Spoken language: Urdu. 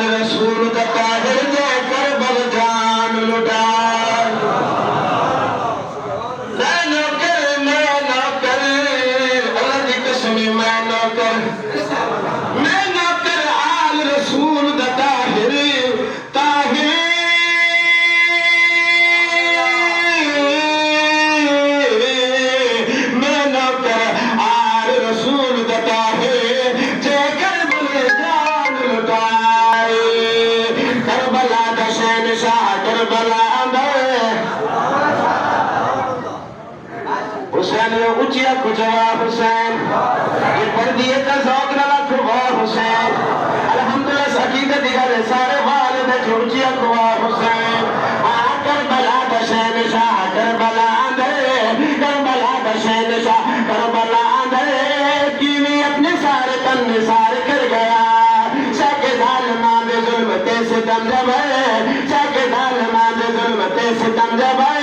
آل رسول کا طاہر دے کر بل جان لٹا میں نوکر اللہ دی قسم میں نوکر آل رسول دا طاہر میں نوکر آل رسول دا طاہر جے کربلا جان لٹائے کربلا دا شہنشاہ کربلا حسین اچیا کچوا حسین یہ پردیے کا ذوق نہ لکھوا حسین الحمدللہ سکیدہ دیگر سارے والد چھوچیا کوا حسین کربلا دا شہنشاہ کربلا کربلا دا شہنشاہ کربلا کیویں اپنے سارے تن نثار کر گیا شاہ کے ظالمان دے ظلم تے ستم جب شاہ کے ظالمان دے ظلم تے ستم جب